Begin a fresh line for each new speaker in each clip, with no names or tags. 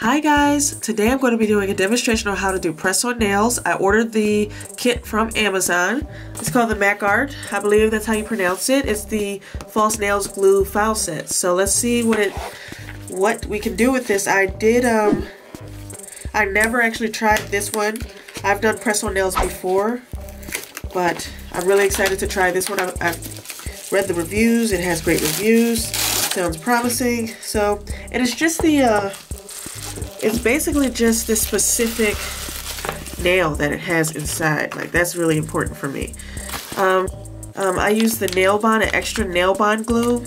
Hi guys, today I'm going to be doing a demonstration on how to do press-on nails. I ordered the kit from Amazon. It's called the Makartt. I believe that's how you pronounce it. It's the false nails glue file set. So let's see what we can do with this. I never actually tried this one. I've done press-on nails before, but I'm really excited to try this one. I've read the reviews. It has great reviews. Sounds promising. So, and it's just it's basically just the specific nail that it has inside. Like, that's really important for me. I use the nail bond, an extra nail bond glue,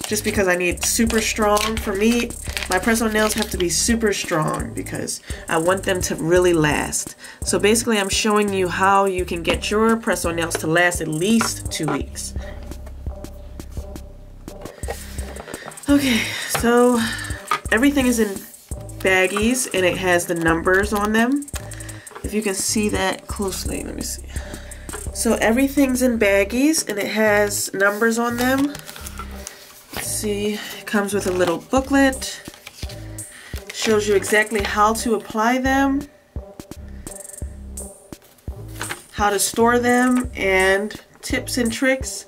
just because I need super strong. For me, my press-on nails have to be super strong because I want them to really last. So basically, I'm showing you how you can get your press-on nails to last at least 2 weeks. Okay, so everything is in baggies and it has the numbers on them. If you can see that closely, let me see. So everything's in baggies and it has numbers on them. Let's see, it comes with a little booklet. Shows you exactly how to apply them, how to store them, and tips and tricks.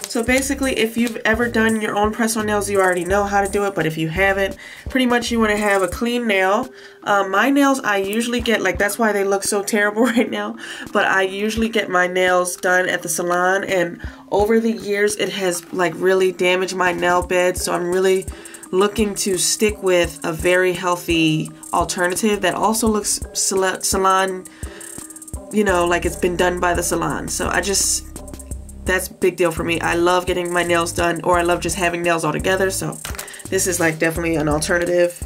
So basically, if you've ever done your own press-on nails, you already know how to do it, but if you haven't, pretty much you want to have a clean nail. My nails, I usually get, like, that's why they look so terrible right now, but I usually get my nails done at the salon, and over the years, it has, like, really damaged my nail bed, so I'm really looking to stick with a very healthy alternative that also looks salon, you know, like it's been done by the salon. So that's a big deal for me. I love getting my nails done, or I love just having nails altogether, so this is like definitely an alternative.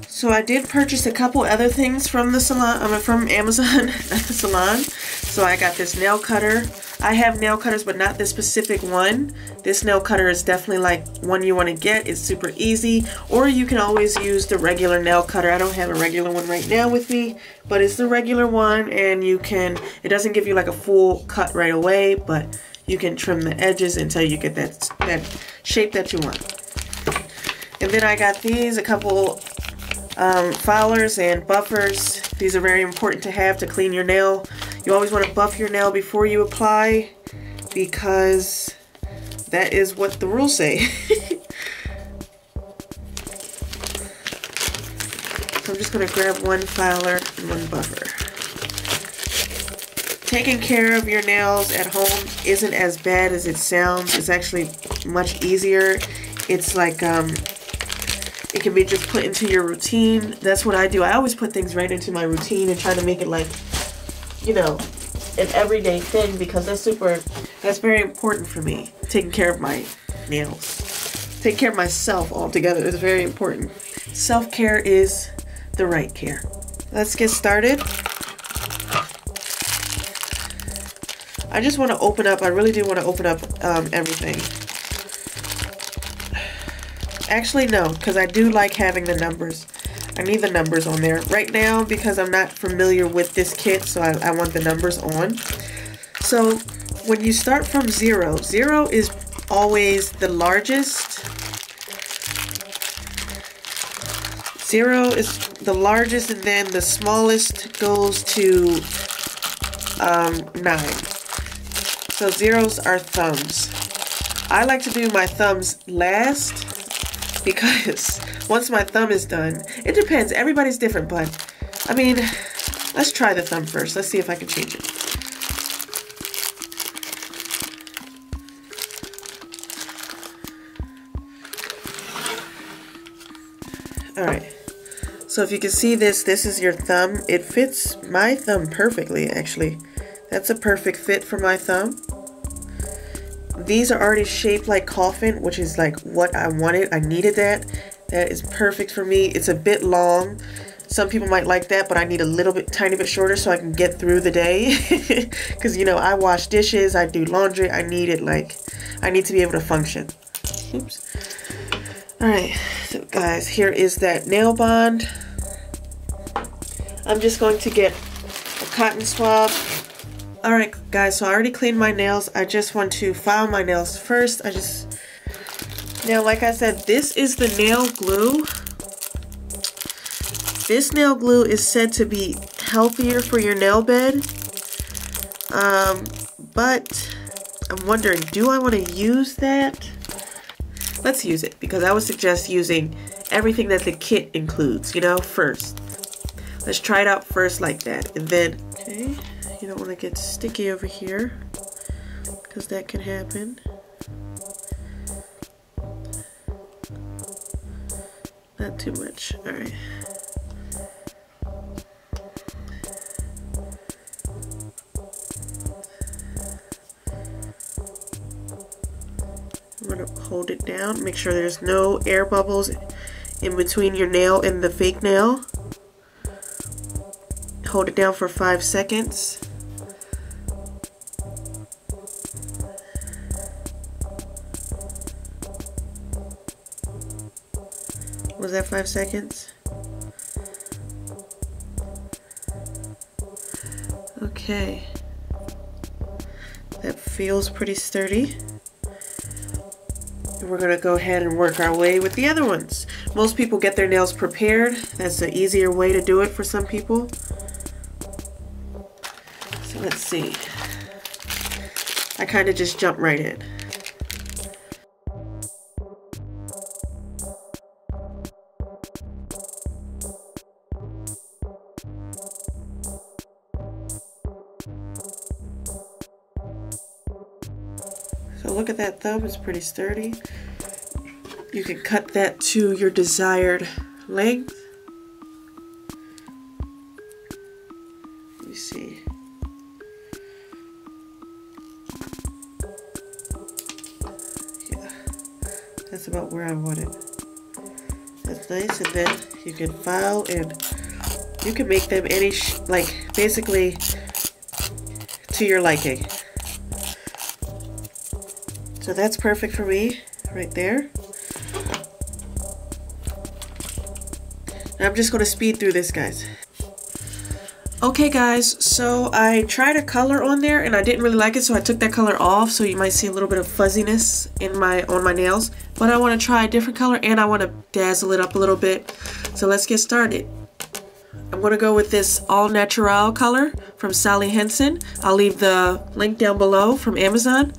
So I did purchase a couple other things from the salon, from Amazon at the salon. So I got this nail cutter. I have nail cutters, but not this specific one. This nail cutter is definitely like one you want to get. It's super easy, or you can always use the regular nail cutter. I don't have a regular one right now with me, but it's the regular one, and it doesn't give you like a full cut right away, but you can trim the edges until you get that shape that you want. And then I got these, a couple filers and buffers. These are very important to have to clean your nail. You always want to buff your nail before you apply, because that is what the rules say. So I'm just going to grab one filer and one buffer. Taking care of your nails at home isn't as bad as it sounds. It's actually much easier. It's like, it can be just put into your routine. That's what I do. I always put things right into my routine and try to make it like, you know, an everyday thing, because that's very important for me. Taking care of my nails. Taking care of myself altogether is very important. Self-care is the right care. Let's get started. I just want to open up, I really do want to open up everything. Actually, no, because I do like having the numbers. I need the numbers on there. Right now, because I'm not familiar with this kit, so I want the numbers on. So, when you start from 0, 0 is always the largest. 0 is the largest, and then the smallest goes to 9. So zeros are thumbs. I like to do my thumbs last, because once my thumb is done, it depends. Everybody's different, but I mean, let's try the thumb first. Let's see if I can change it. Alright. So if you can see this is your thumb. It fits my thumb perfectly, actually. That's a perfect fit for my thumb. These are already shaped like coffin, which is like what I wanted. I needed that. That is perfect for me. It's a bit long. Some people might like that, but I need a little bit, tiny bit shorter so I can get through the day. Because, you know, I wash dishes, I do laundry. I need to be able to function. Oops. Alright, so guys, here is that nail bond. I'm just going to get a cotton swab. Alright guys, so I already cleaned my nails. I just want to file my nails first. Now, like I said, this is the nail glue. This nail glue is said to be healthier for your nail bed, but I'm wondering, do I want to use that? Let's use it, because I would suggest using everything that the kit includes, you know, first. Let's try it out first like that, and then, okay, you don't want to get sticky over here, because that can happen. Not too much, alright. I'm going to hold it down, make sure there's no air bubbles in between your nail and the fake nail. Hold it down for 5 seconds. Was that 5 seconds? Okay. That feels pretty sturdy. We're going to go ahead and work our way with the other ones. Most people get their nails prepared. That's the easier way to do it for some people. So let's see. I kind of just jump right in. So look at that thumb, it's pretty sturdy. You can cut that to your desired length. Let me see. Yeah, that's about where I want it. That's nice, and then you can file and you can make them any, basically to your liking. So that's perfect for me, right there. I'm just going to speed through this, guys. Okay, guys, so I tried a color on there and I didn't really like it, so I took that color off, so you might see a little bit of fuzziness on my nails. But I want to try a different color and I want to dazzle it up a little bit. So let's get started. I'm going to go with this all natural color from Sally Henson. I'll leave the link down below from Amazon.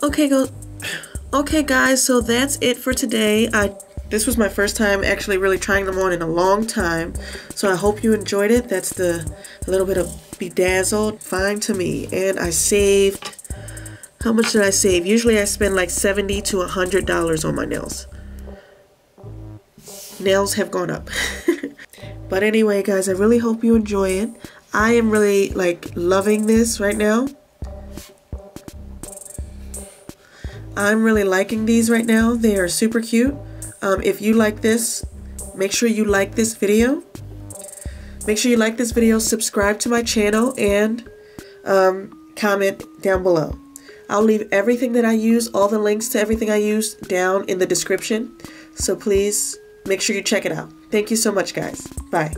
Okay guys, so that's it for today. This was my first time actually really trying them on in a long time, so I hope you enjoyed it. That's a little bit of bedazzled, fine to me. And I saved, how much did I save? Usually I spend like $70 to $100 on my nails. Nails have gone up. But anyway guys, I really hope you enjoy it. I am really like loving this right now. I'm really liking these right now. They are super cute. If you like this, make sure you like this video. Make sure you like this video, subscribe to my channel, and comment down below. I'll leave everything that I use, all the links to everything I use down in the description. So please make sure you check it out. Thank you so much, guys. Bye.